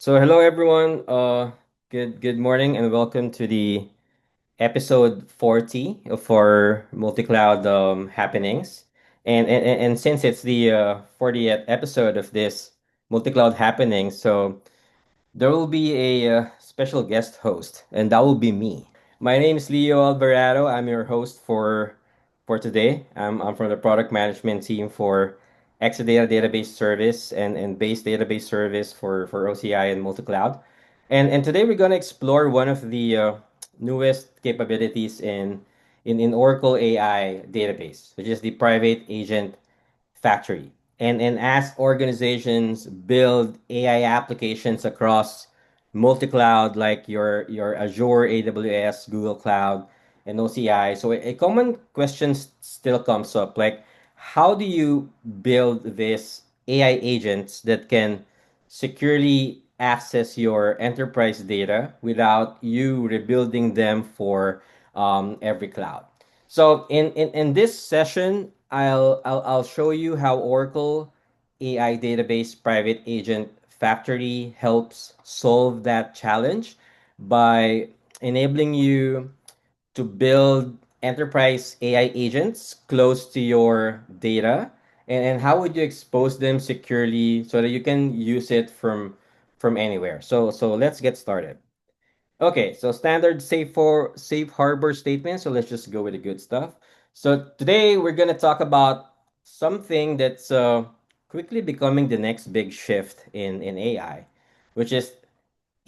So hello everyone. Good morning and welcome to the episode 40 of our Multicloud happenings. And since it's the 40th episode of this Multicloud happening, so there will be a special guest host, and that will be me. My name is Leo Alvarado. I'm your host for today. I'm from the product management team for Exadata Database Service and Base Database Service for OCI and Multicloud. And today we're going to explore one of the newest capabilities in Oracle AI database, which is the private agent factory. And as organizations build AI applications across multi-cloud like your Azure, AWS, Google Cloud, and OCI, so a common question still comes up like, how do you build these AI agents that can securely access your enterprise data without you rebuilding them for every cloud? So in this session, I'll show you how Oracle AI Database Private Agent Factory helps solve that challenge by enabling you to build enterprise AI agents close to your data. And how would you expose them securely so that you can use it from anywhere? So let's get started. Okay, so standard safe harbor statement. So let's just go with the good stuff. So today we're gonna talk about something that's quickly becoming the next big shift in AI, which is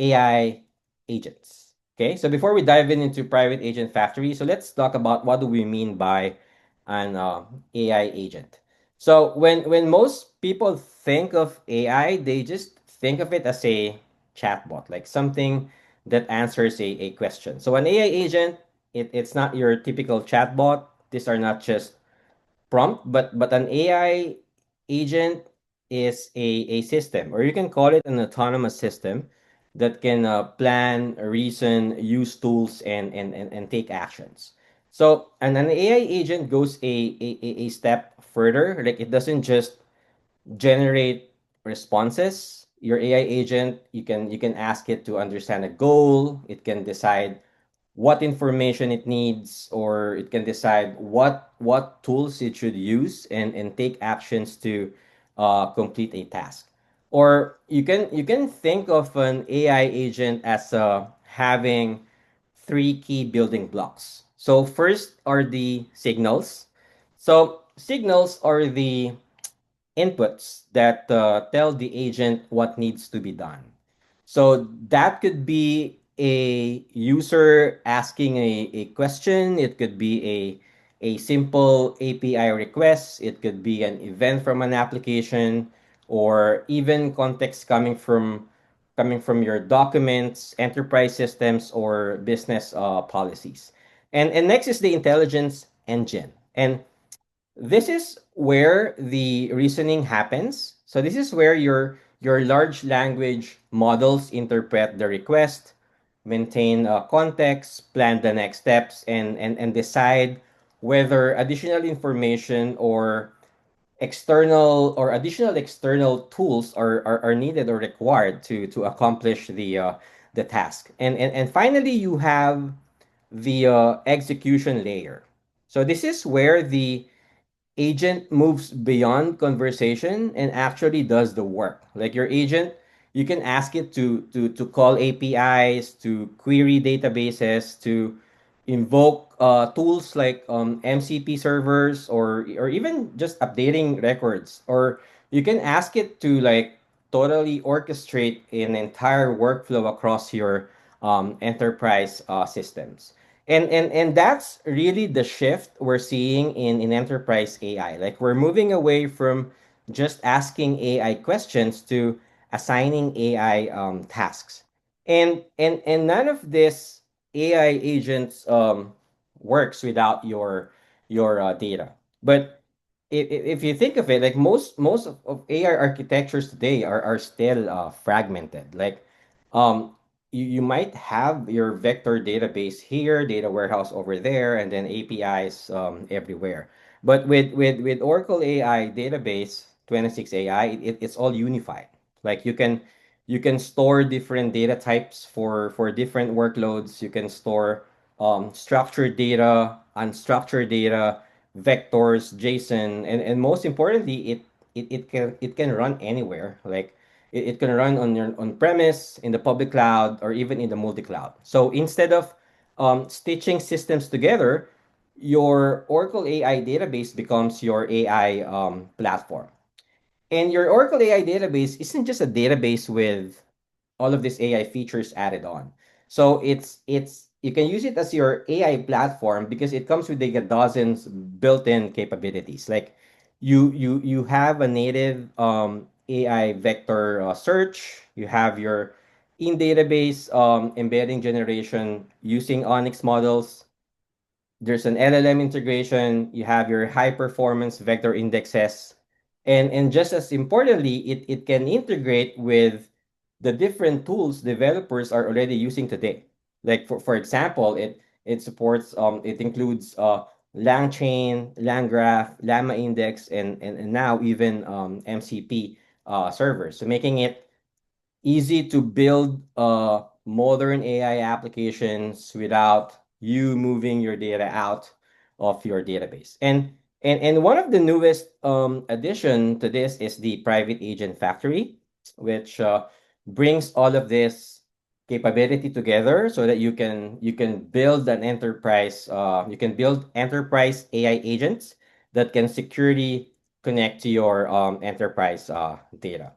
AI agents. Okay, so before we dive into private agent factory, so let's talk about what do we mean by an AI agent. So when most people think of AI, they just think of it as a chatbot, like something that answers a question. So an AI agent, it's not your typical chatbot. These are not just prompt, but an AI agent is a system, or you can call it an autonomous system that can plan, reason, use tools, and take actions. So an AI agent goes a step further. Like it doesn't just generate responses. Your AI agent, you can ask it to understand a goal. It can decide what information it needs, or it can decide what tools it should use and take actions to complete a task. Or you can think of an AI agent as having three key building blocks. So first are the signals. So signals are the inputs that tell the agent what needs to be done. So that could be a user asking a question. It could be a simple API request. It could be an event from an application, or even context coming from your documents, enterprise systems, or business policies. And next is the intelligence engine. And this is where the reasoning happens. So this is where your large language models interpret the request, maintain context, plan the next steps, and decide whether additional information or additional external tools are needed or required to accomplish the task. And finally, you have the execution layer. So this is where the agent moves beyond conversation and actually does the work. Like your agent, you can ask it to call APIs, to query databases, to invoke tools like MCP servers, or even just updating records. Or you can ask it to like totally orchestrate an entire workflow across your enterprise systems. And that's really the shift we're seeing in enterprise AI. Like we're moving away from just asking AI questions to assigning AI tasks. And none of this AI agents works without your data. But if you think of it, like most of AI architectures today are still fragmented. Like you might have your vector database here, data warehouse over there, and then APIs everywhere. But with Oracle AI database 26 AI, it's all unified. Like you can store different data types for different workloads. You can store structured data, unstructured data, vectors, JSON, and most importantly, it can run anywhere. Like it can run on your on premise, in the public cloud, or even in the multi-cloud. So instead of stitching systems together, your Oracle AI database becomes your AI platform. And your Oracle AI database isn't just a database with all of these AI features added on. So it's you can use it as your AI platform because it comes with like a dozens built-in capabilities. Like you have a native AI vector search. You have your in database embedding generation using Onyx models. There's an LLM integration, you have your high performance vector indexes, and just as importantly, it can integrate with the different tools developers are already using today. Like for example, it supports it includes LangChain, LangGraph, Llama Index, and now even MCP servers. So making it easy to build modern AI applications without you moving your data out of your database. And one of the newest addition to this is the private agent factory, which brings all of this capability together so that you can build an enterprise you can build enterprise AI agents that can securely connect to your enterprise data.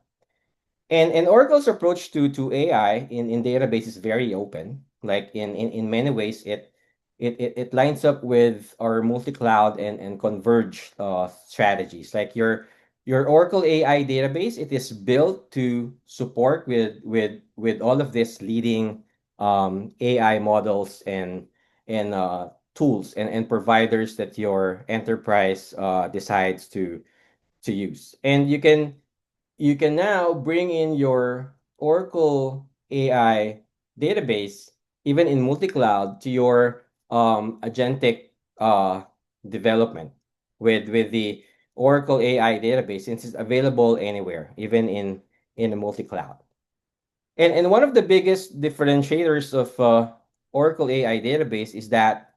And Oracle's approach to AI in database is very open. Like in many ways, it lines up with our multi-cloud and converged strategies. Like your Oracle AI database, it is built to support with all of these leading AI models and tools and providers that your enterprise decides to use. And you can now bring in your Oracle AI database, even in multi-cloud, to your agentic development with the Oracle AI database, since it's available anywhere, even in a multi-cloud. And one of the biggest differentiators of Oracle AI database is that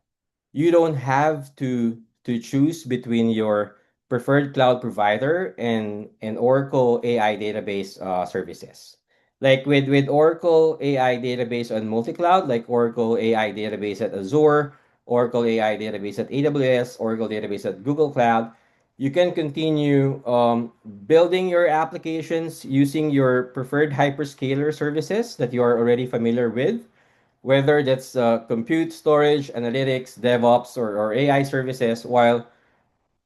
you don't have to choose between your preferred cloud provider and Oracle AI database services. Like with Oracle AI database on multi-cloud, like Oracle AI database at Azure, Oracle AI database at AWS, Oracle database at Google Cloud, you can continue building your applications using your preferred hyperscaler services that you are already familiar with, whether that's compute, storage, analytics, DevOps, or AI services, while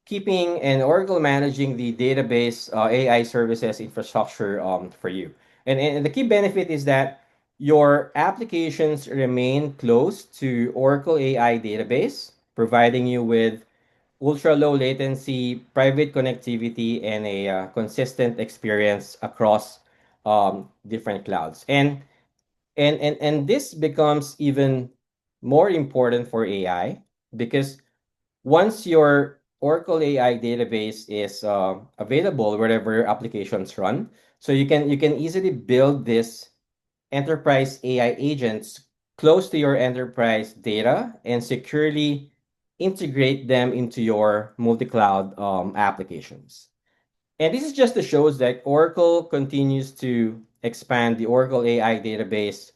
keeping and Oracle managing the database AI services infrastructure for you. And the key benefit is that your applications remain close to Oracle AI database, providing you with ultra low latency, private connectivity, and a consistent experience across different clouds. And this becomes even more important for AI because once your Oracle AI database is available wherever applications run, so you can easily build this enterprise AI agents close to your enterprise data and securely integrate them into your multi-cloud applications. And this is just to shows that Oracle continues to expand the Oracle AI database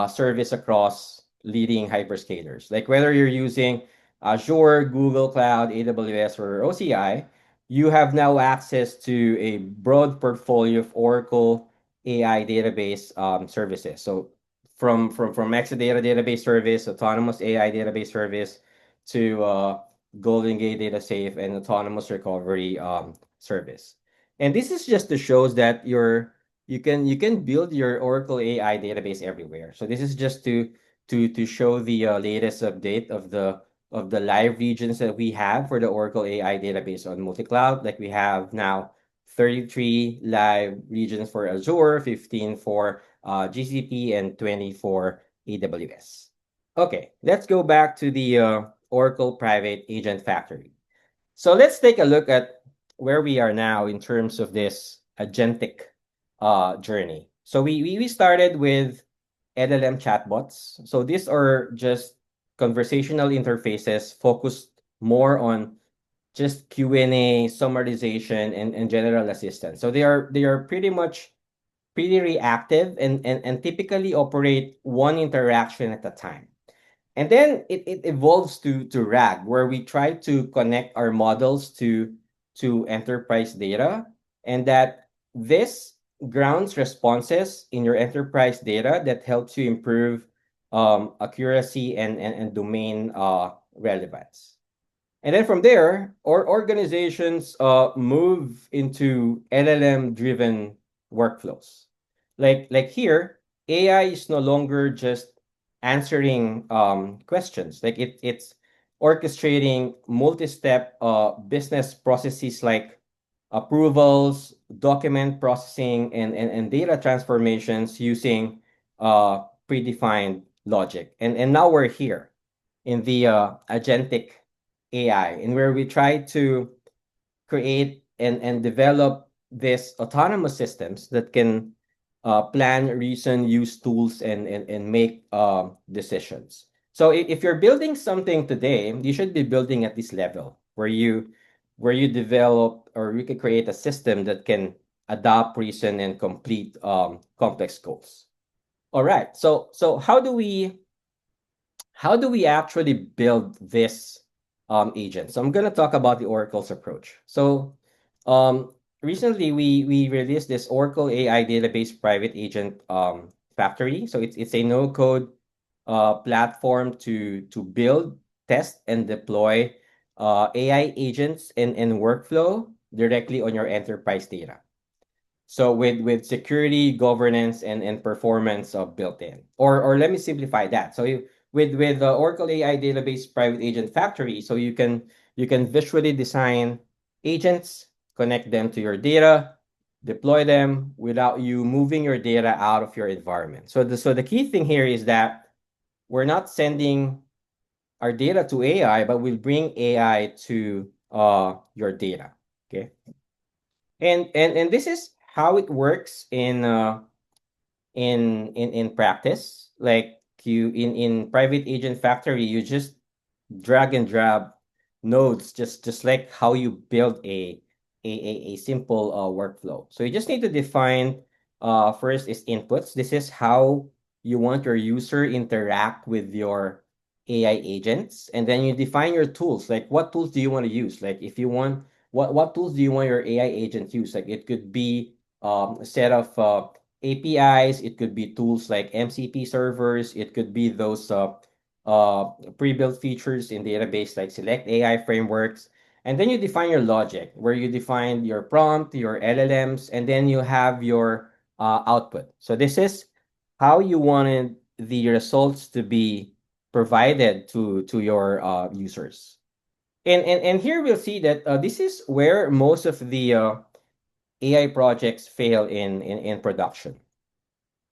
service across leading hyperscalers. Like whether you're using Azure, Google Cloud, AWS, or OCI, you have now access to a broad portfolio of Oracle AI database services. So from Exadata database service, autonomous AI database service, to Golden Gate Data Safe and autonomous recovery service. And this is just to shows that you can build your Oracle AI database everywhere. So this is just to show the latest update of the live regions that we have for the Oracle AI database on multi-cloud. Like we have now 33 live regions for Azure, 15 for GCP, and 20 for AWS. Okay, let's go back to the Oracle Private Agent Factory. So let's take a look at where we are now in terms of this agentic journey. So we started with LLM chatbots. So these are just conversational interfaces focused more on just Q&A, summarization, and general assistance. So they are pretty reactive and typically operate one interaction at a time. And then it evolves to RAG, where we try to connect our models to enterprise data, and that this grounds responses in your enterprise data that helps you improve accuracy and domain relevance. And then from there, our organizations move into LLM driven workflows. Like here, AI is no longer just answering questions. Like it's orchestrating multi-step business processes like approvals, document processing, and data transformations using predefined logic. And now we're here in the agentic AI, and where we try to create and develop these autonomous systems that can plan, reason, use tools, and make decisions. So if you're building something today, you should be building at this level where you develop or you can create a system that can adopt, reason, and complete complex goals. All right. So how do we actually build this agent? So I'm going to talk about the Oracle's approach. So recently we released this Oracle AI database private agent factory. So it's a no code platform to build, test, and deploy AI agents and workflow directly on your enterprise data. So with security, governance, and performance built in. Or let me simplify that. So with the Oracle AI Database Private Agent Factory, so you can visually design agents, connect them to your data, deploy them without you moving your data out of your environment. So the key thing here is that we're not sending our data to AI, but we'll bring AI to your data. Okay. And this is how it works in practice. Like you in private agent factory, you just drag and drop nodes, just like how you build a simple workflow. So you just need to define first is inputs. This is how you want your user interact with your AI agents, and then you define your tools. Like what tools do you want to use? Like if you want what tools do you want your AI agent to use? Like it could be a set of APIs. It could be tools like MCP servers. It could be those pre-built features in database like select AI frameworks. And then you define your logic, where you define your prompt, your LLMs, and then you have your output. So this is how you wanted the results to be provided to your users. And here we'll see that this is where most of the AI projects fail in production.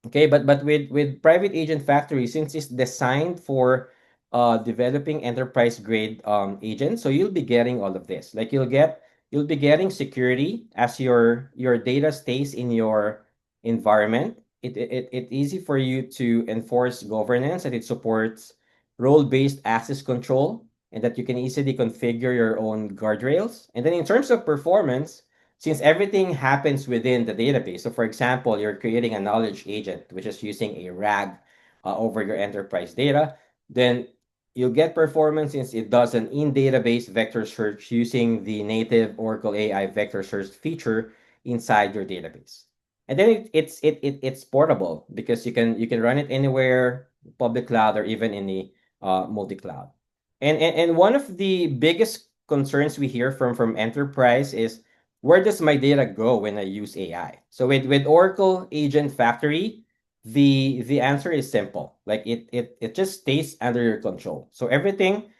Okay, but with private agent factory, since it's designed for developing enterprise grade agents, so you'll be getting all of this. Like you'll be getting security as your data stays in your environment. It easy for you to enforce governance, and it supports role-based access control, and that you can easily configure your own guardrails. And then in terms of performance, since everything happens within the database. So, for example, you're creating a knowledge agent, which is using a RAG over your enterprise data, then you'll get performance since it does an in-database vector search using the native Oracle AI vector search feature inside your database. And then it's portable because you can run it anywhere, public cloud or even in the multi-cloud. And one of the biggest concerns we hear from enterprise is where does my data go when I use AI? So with Oracle Agent Factory, the answer is simple. Like it just stays under your control. So everything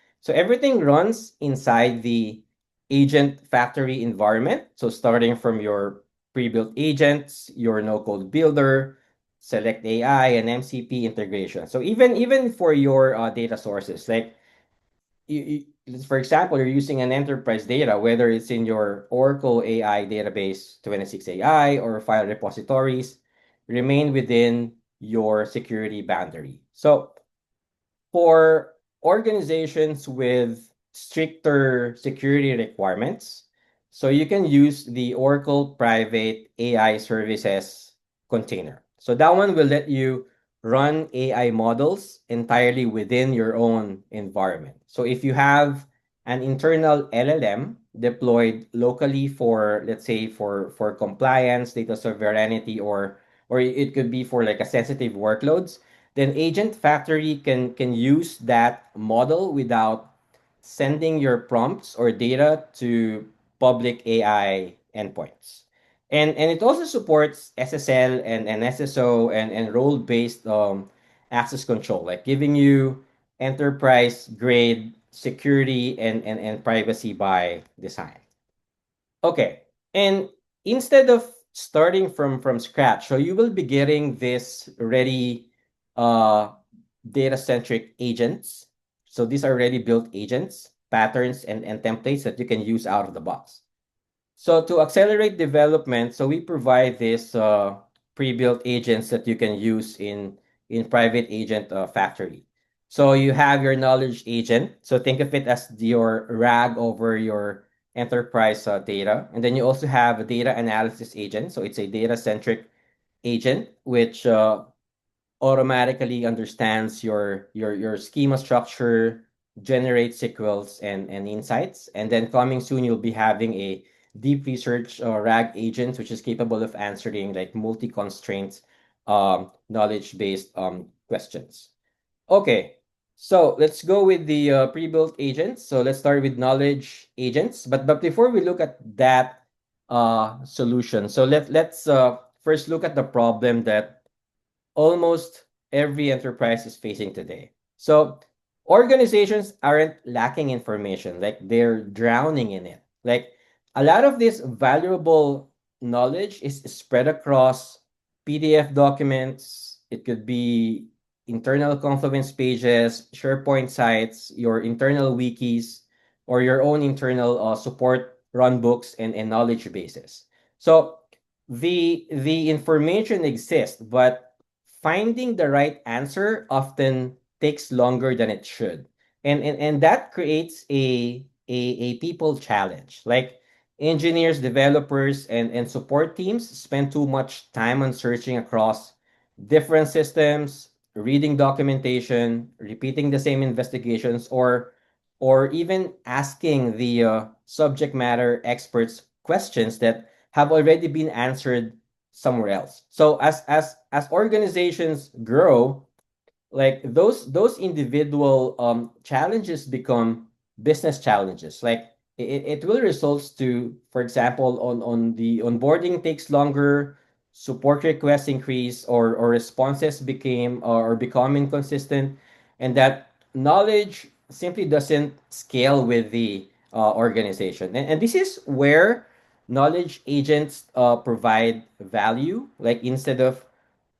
runs inside the Agent Factory environment. So starting from your pre-built agents, your no-code builder, select AI and MCP integration. So even for your data sources, like for example, you're using an enterprise data, whether it's in your Oracle AI database 26 AI or file repositories, remain within your security boundary. So for organizations with stricter security requirements, so you can use the Oracle Private AI Services container. So that one will let you run AI models entirely within your own environment. So if you have an internal LLM deployed locally for, let's say, for compliance, data sovereignty, or it could be for like a sensitive workloads, then Agent Factory can use that model without sending your prompts or data to public AI endpoints. And it also supports SSL and SSO and role-based access control, like giving you enterprise grade security and privacy by design. Okay. And instead of starting from scratch, so you will be getting this ready uh data centric agents. So these are already built agents, patterns and templates that you can use out of the box. So to accelerate development, so we provide this pre-built agents that you can use in private agent factory. So you have your knowledge agent. So think of it as your RAG over your enterprise data, and then you also have a data analysis agent. So it's a data centric agent which automatically understands your schema structure, generates SQLs and insights. And then coming soon, you'll be having a deep research RAG agent, which is capable of answering like multi-constraint knowledge-based questions. Okay, so let's go with the pre-built agents. So let's start with knowledge agents. But before we look at that solution, so let's first look at the problem that almost every enterprise is facing today. So organizations aren't lacking information, like they're drowning in it. Like a lot of this valuable knowledge is spread across PDF documents. It could be internal Confluence pages, SharePoint sites, your internal wikis, or your own internal support run books and knowledge bases. So the information exists, but finding the right answer often takes longer than it should. And that creates a people challenge. Like engineers, developers, and support teams spend too much time on searching across different systems, reading documentation, repeating the same investigations, or even asking the subject matter experts questions that have already been answered somewhere else. So as organizations grow, like those individual challenges become business challenges. Like it will results to, for example, on the onboarding takes longer, support requests increase, or responses became or become inconsistent, and that knowledge simply doesn't scale with the organization. And this is where knowledge agents provide value. Like instead of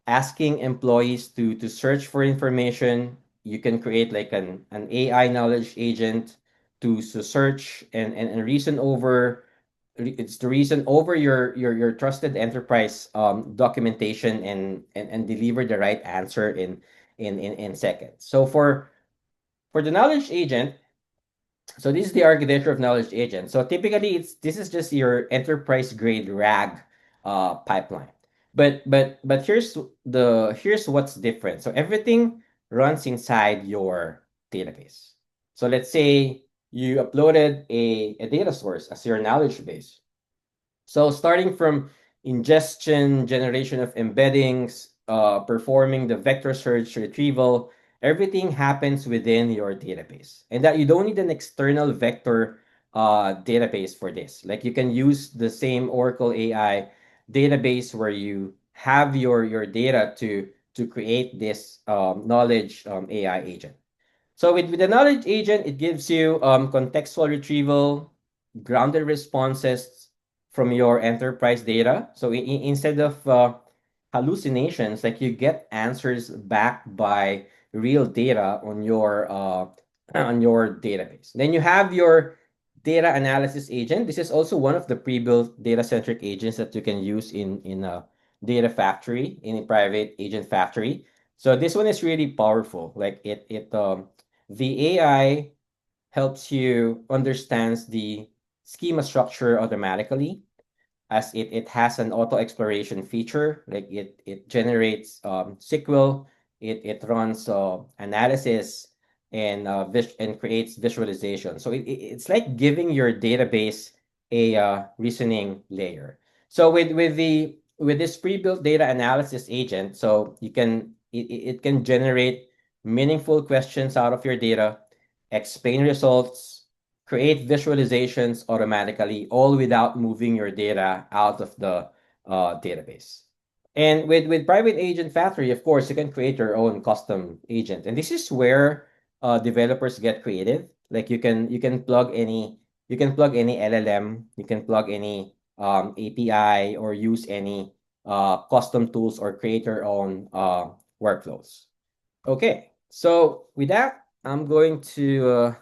asking employees to search for information, you can create like an AI knowledge agent to search and reason over. It's to reason over your trusted enterprise documentation and deliver the right answer in seconds. So for the knowledge agent, so this is the architecture of knowledge agent. So typically, it's this is just your enterprise grade RAG pipeline. But here's what's different. So everything runs inside your database. So let's say you uploaded a data source as your knowledge base. So starting from ingestion, generation of embeddings, performing the vector search retrieval, everything happens within your database. And that you don't need an external vector database for this. Like you can use the same Oracle AI database where you have your data to create this knowledge AI agent. So with the knowledge agent, it gives you contextual retrieval, grounded responses from your enterprise data. So instead of hallucinations, like you get answers backed by real data on your on your database. Then you have your data analysis agent. This is also one of the pre-built data-centric agents that you can use in data factory, in a private agent factory. So this one is really powerful. Like the AI helps you understands the schema structure automatically, as it has an auto exploration feature. Like it generates SQL, it runs analysis, and and creates visualization. So it's like giving your database a reasoning layer. So with this pre-built data analysis agent, so it can generate meaningful questions out of your data, explain results, create visualizations automatically, all without moving your data out of the database. And with Private Agent Factory, of course, you can create your own custom agent. And this is where developers get creative. Like you can plug any LLM, you can plug any API, or use any custom tools, or create your own workflows. Okay, so with that, I'm going to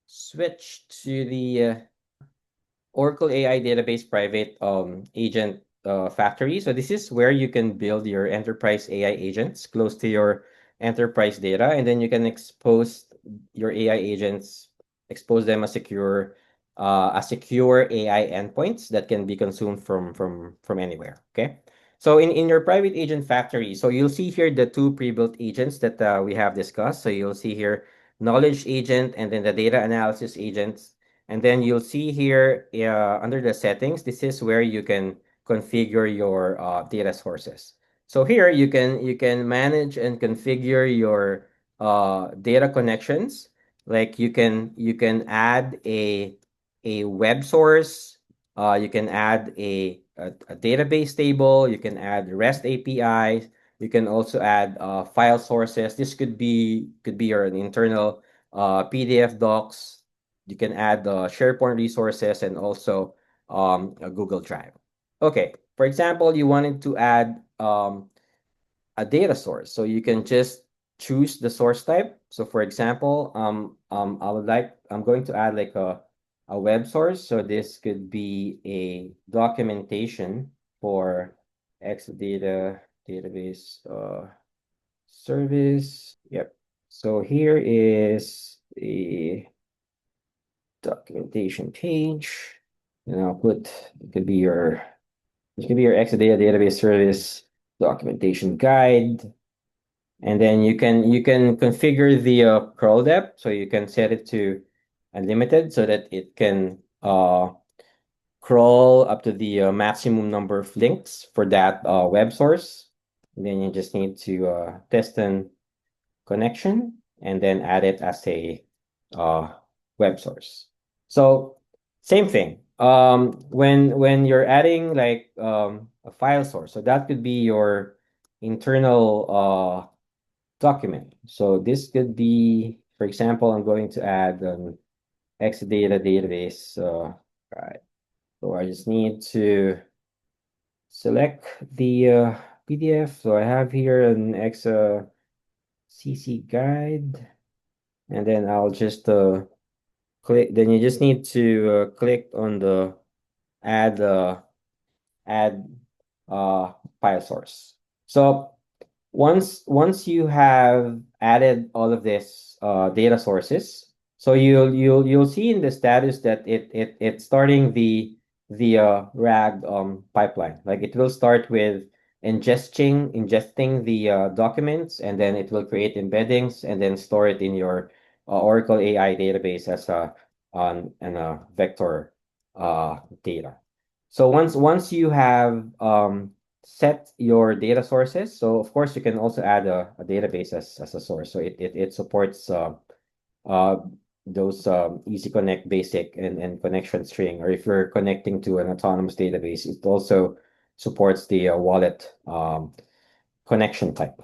switch to the Oracle AI Database Private Agent Factory. So this is where you can build your enterprise AI agents close to your enterprise data, and then you can expose your AI agents, expose them as secure AI endpoints that can be consumed from anywhere. Okay. So in your private agent factory, so you'll see here the two pre-built agents that we have discussed. So you'll see here knowledge agent and then the data analysis agents, and then you'll see here under the settings, this is where you can configure your data sources. So here you can manage and configure your data connections. Like you can add a web source, you can add a database table, you can add REST APIs, you can also add file sources. This could be your internal PDF docs. You can add SharePoint resources, and also a Google Drive. Okay, for example, you wanted to add a data source, so you can just choose the source type. So for example, I'm going to add like a web source. So this could be a documentation for Exadata database service. Yep. So here is the documentation page, and I'll put it could be your Exadata database service documentation guide, and then you can configure the curl depth, so you can set it to unlimited so that it can crawl up to the maximum number of links for that web source. And then you just need to test an connection, and then add it as a uh, web source. So same thing. When you're adding like a file source, so that could be your internal document. So this could be, for example, I'm going to add an Exadata database. Right. So I just need to select the PDF. So I have here an Exa CC guide, and then I'll just click. Then you just need to click on the add add file source. So once you have added all of this data sources, so you'll see in the status that it's starting the RAG pipeline. Like it will start with ingesting the documents, and then it will create embeddings, and then store it in your Oracle AI database as a on and a vector data. So once you have set your data sources. So of course you can also add a database as a source. So it supports uh, those easy connect basic and connection string, or if you're connecting to an autonomous database, it also supports the wallet connection type.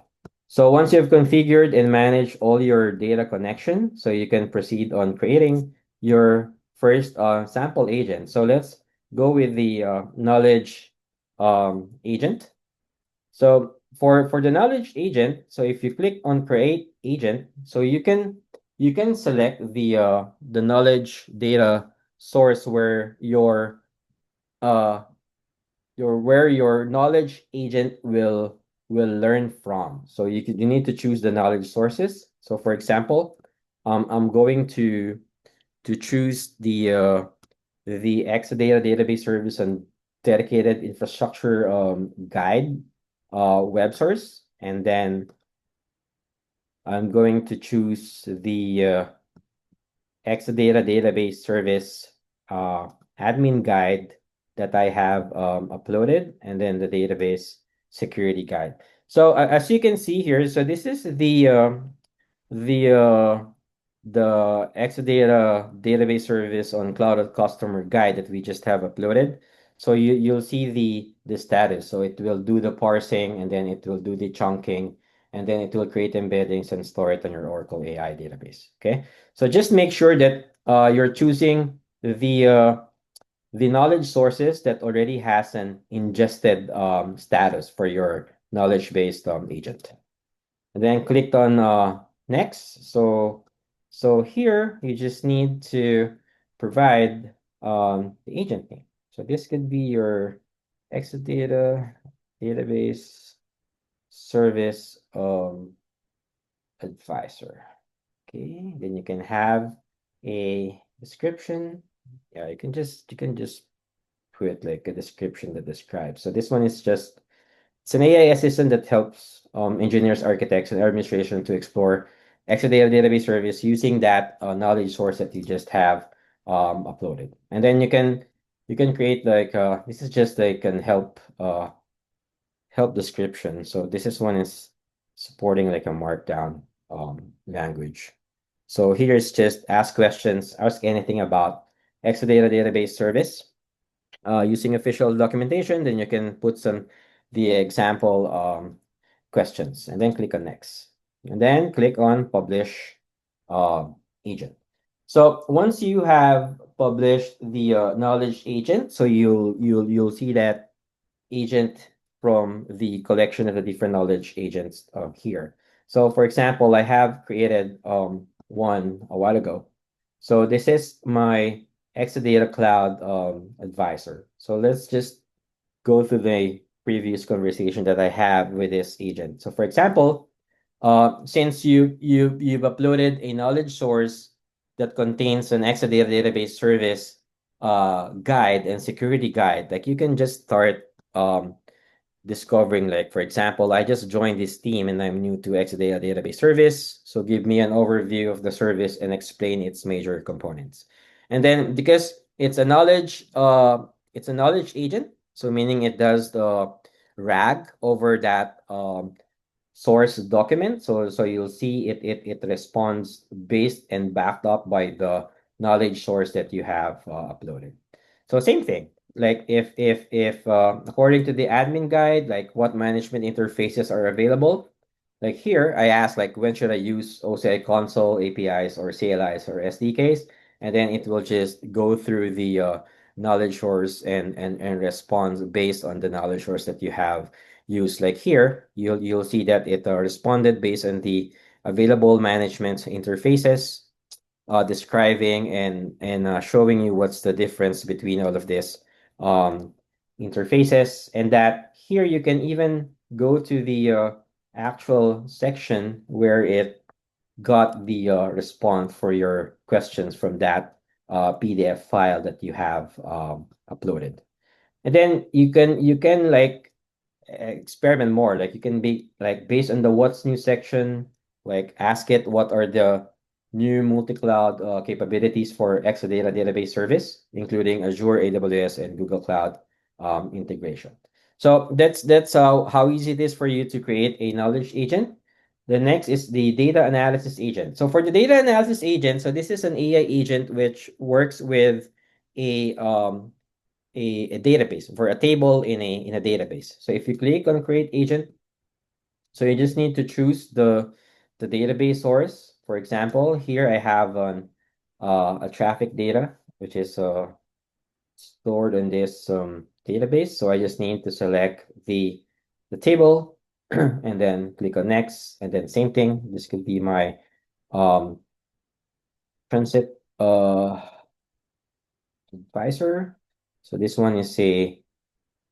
So once you've configured and managed all your data connection, so you can proceed on creating your first sample agent. So let's go with the knowledge agent. So for the knowledge agent, so if you click on create agent, so you can select the knowledge data source where uh your knowledge agent will learn from. So you need to choose the knowledge sources. So for example, I'm going to choose the Exadata database service and dedicated infrastructure guide web source, and then I'm going to choose the Exadata database service uh, admin guide that I have uploaded, and then the database security guide. So as you can see here, so this is the uh, the Exadata database service on Cloud Customer Guide that we just have uploaded. So you'll see the status. So it will do the parsing, and then it will do the chunking, and then it will create embeddings and store it on your Oracle AI database. Okay. So just make sure that you're choosing the knowledge sources that already has an ingested status for your knowledge-based agent. And then clicked on next. So here you just need to provide the agent name. So this could be your Exadata database service advisor. Okay, then you can have a description. Yeah, you can just put like a description that describes. So this one is just it's an AI assistant that helps engineers, architects, and administration to explore Exadata database service using that knowledge source that you just have uploaded. And then you can create like this is just like an help description. So this is one is supporting like a markdown language. So here's just ask questions, ask anything about Exadata database service using official documentation. Then you can put some the example questions and then click on next. And then click on publish agent. So once you have published the knowledge agent, so you'll see that agent from the collection of the different knowledge agents here. So for example, I have created one a while ago. So this is my Exadata Cloud advisor. So let's just go through the previous conversation that I have with this agent. So for example, since you've uploaded a knowledge source that contains an Exadata database service guide and security guide, like you can just start discovering, like, for example, I just joined this team and I'm new to Exadata database service. So give me an overview of the service and explain its major components. And then because it's a knowledge agent, so meaning it does the RAG over that source document. So you'll see it responds based and backed up by the knowledge source that you have uploaded. So same thing. Like if according to the admin guide, like what management interfaces are available. Like here, I ask like when should I use OCI console APIs or CLIs or SDKs, and then it will just go through the knowledge source and responds based on the knowledge source that you have used. Like here, you'll see that it responded based on the available management interfaces, describing and showing you what's the difference between all of this um, interfaces, and that here you can even go to the actual section where it got the response for your questions from that PDF file that you have uploaded. And then you can like experiment more. Like you can be like based on the what's new section, like ask it what are the new multi-cloud capabilities for Exadata database service, including Azure, AWS, and Google Cloud integration. So that's how easy it is for you to create a knowledge agent. The next is the data analysis agent. So for the data analysis agent, so this is an AI agent which works with a a database for a table in a database. So if you click on create agent, so you just need to choose the database source. For example, here I have a traffic data which is stored in this database. So I just need to select the table and then click on next, and then same thing. This could be my um transit advisor. So this one is a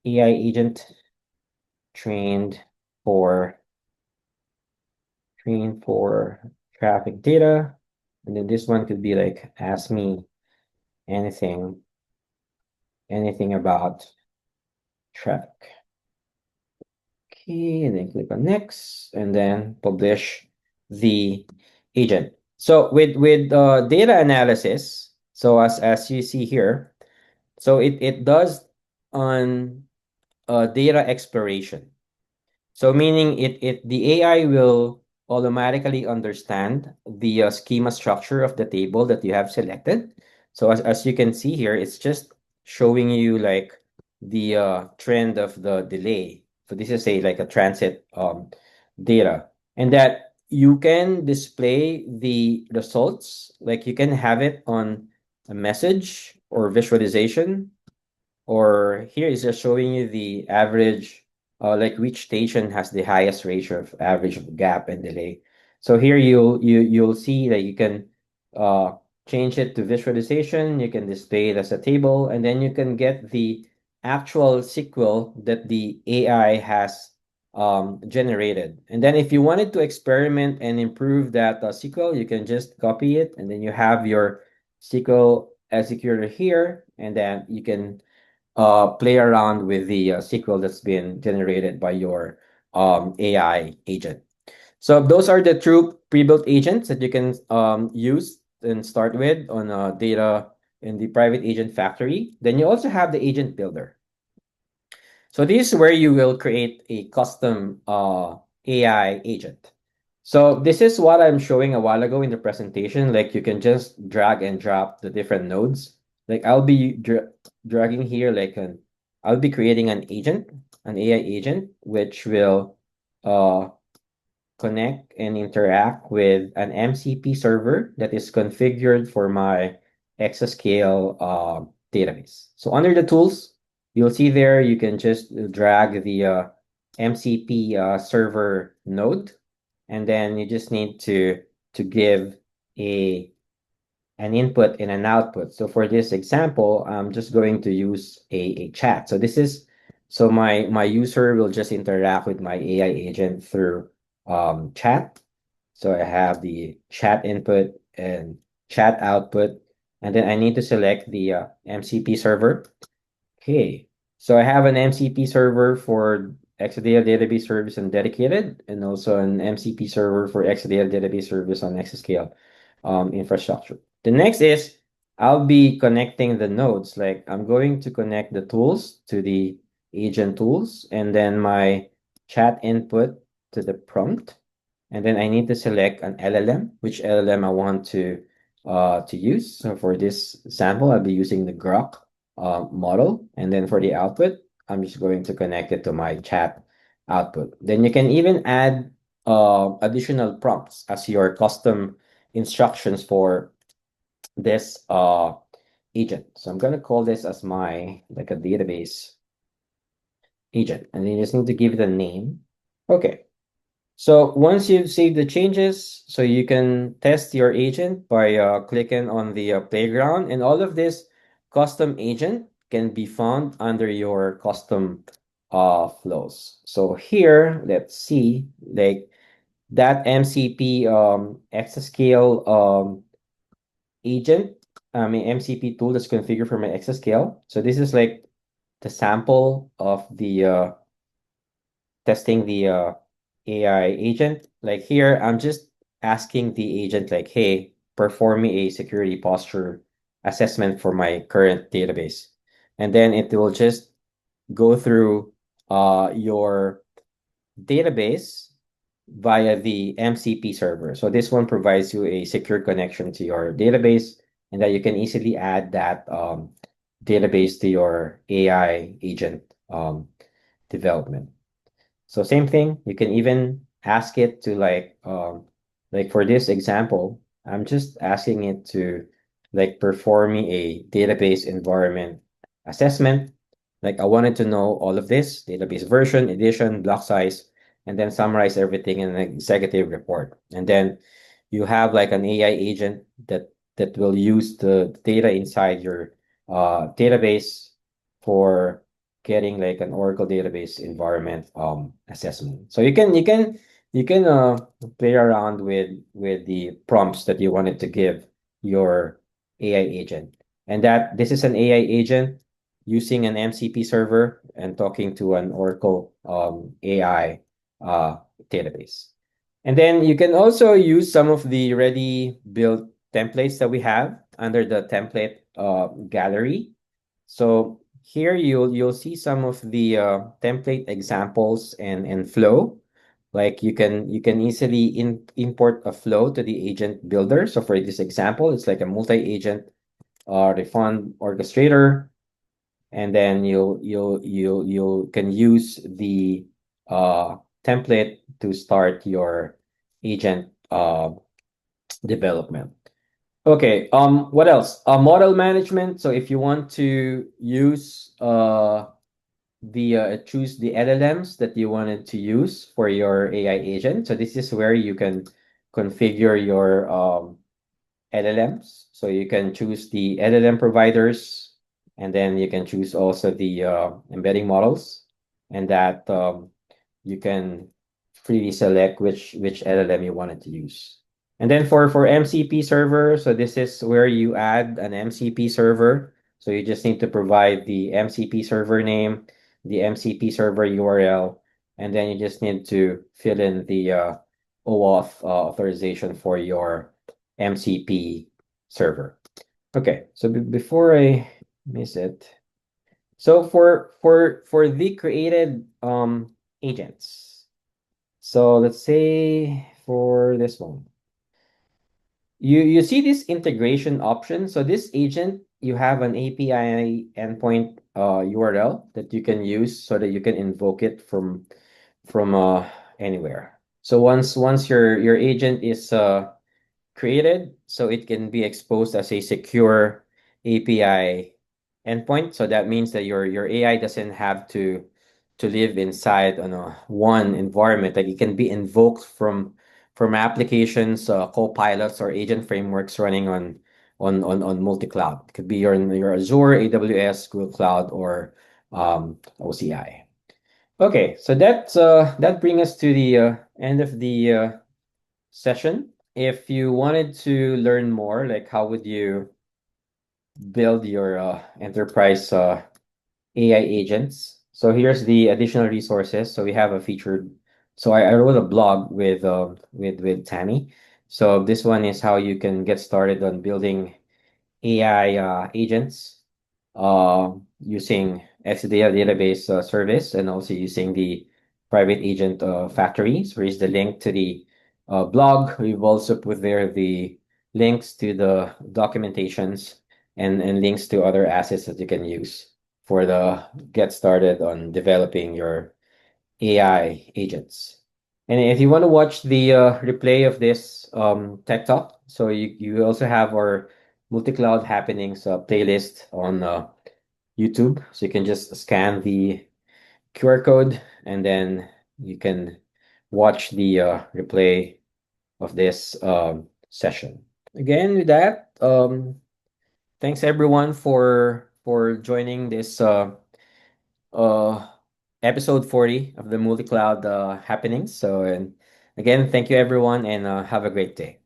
AI agent trained for trained for traffic data. And then this one could be like ask me anything, anything about traffic. Okay, and then click on next and then publish the agent. So with data analysis, so as you see here, so it does on data exploration. So meaning the AI will automatically understand the schema structure of the table that you have selected. So as you can see here, it's just showing you like the trend of the delay. So this is a like a transit data, and that you can display the results, like you can have it on a message or visualization, or here is just showing you the average, like which station has the highest ratio of average gap and delay. So here you'll see that you can uh, change it to visualization. You can display it as a table, and then you can get the actual SQL that the AI has generated. And then if you wanted to experiment and improve that SQL, you can just copy it, and then you have your SQL executor here, and then you can play around with the SQL that's been generated by your AI agent. So those are the true pre-built agents that you can use and start with on data in the private agent factory. Then you also have the agent builder. So this is where you will create a custom AI agent. So this is what I'm showing a while ago in the presentation. Like you can just drag and drop the different nodes. Like I'll be dragging here like I'll be creating an agent, an AI agent, which will uh, connect and interact with an MCP server that is configured for my exascale database. So under the tools, you'll see there you can just drag the MCP server node, and then you just need to give a an input and an output. So for this example, I'm just going to use a chat. So this is so my user will just interact with my AI agent through chat. So I have the chat input and chat output, and then I need to select the MCP server. Okay, so I have an MCP server for Exadata database service on dedicated, and also an MCP server for Exadata database service on Exascale infrastructure. The next is I'll be connecting the nodes. Like I'm going to connect the tools to the agent tools, and then my chat input to the prompt. And then I need to select an LLM, which LLM I want to use. So for this sample, I'll be using the Grok model. And then for the output, I'm just going to connect it to my chat output. Then you can even add additional prompts as your custom instructions for this agent. So I'm going to call this as my like a database agent. And then you just need to give it a name. Okay. So once you've saved the changes, so you can test your agent by clicking on the playground, and all of this custom agent can be found under your custom flows. So here, let's see, like that MCP exascale agent, I mean MCP tool that's configured for my exascale. So this is like the sample of the testing the AI agent. Like here, I'm just asking the agent like, hey, perform me a security posture assessment for my current database. And then it will just go through your database via the MCP server. So this one provides you a secure connection to your database, and that you can easily add that database to your AI agent development. So same thing, you can even ask it to like for this example, I'm just asking it to like perform me a database environment assessment. Like I wanted to know all of this, database version, edition, block size, and then summarize everything in an executive report. And then you have like an AI agent that will use the data inside your database for getting like an Oracle database environment assessment. So you can play around with the prompts that you wanted to give your AI agent. And that this is an AI agent using an MCP server and talking to an Oracle AI uh, database. And then you can also use some of the ready built templates that we have under the template gallery. So here you'll see some of the template examples and flow. Like you can easily import a flow to the agent builder. So for this example, it's like a multi-agent refund orchestrator, and then you can use the template to start your agent development. Okay, what else? Model management. So if you want to use the choose the LLMs that you wanted to use for your AI agent. So this is where you can configure your LLMs. So you can choose the LLM providers, and then you can choose also the embedding models, and that you can freely select which LLM you wanted to use. And then for MCP server, so this is where you add an MCP server. So you just need to provide the MCP server name, the MCP server URL, and then you just need to fill in the OAuth authorization for your MCP server. Okay, so before I miss it, so for the created agents, so let's say for this one, you see this integration option. So this agent, you have an API endpoint URL that you can use so that you can invoke it from anywhere. So once your agent is created, so it can be exposed as a secure API endpoint. So that means that your AI doesn't have to live inside on a one environment. Like it can be invoked from applications, co-pilots or agent frameworks running on multi-cloud. It could be your Azure, AWS, Google Cloud, or OCI. Okay, so that brings us to the end of the session. If you wanted to learn more, like how would you build your enterprise AI agents? So here's the additional resources. So we have a featured. So I wrote a blog with Tammy. So this one is how you can get started on building AI agents using Exadata database service, and also using the private agent factory. So here's the link to the blog. We've also put there the links to the documentations and links to other assets that you can use for the get started on developing your AI agents. And if you want to watch the replay of this tech talk, so you also have our multi-cloud happenings playlist on YouTube. So you can just scan the QR code, and then you can watch the replay of this session. Again, with that, thanks everyone for joining this uh, episode 40 of the multi-cloud happenings. So, and again, thank you everyone, and have a great day.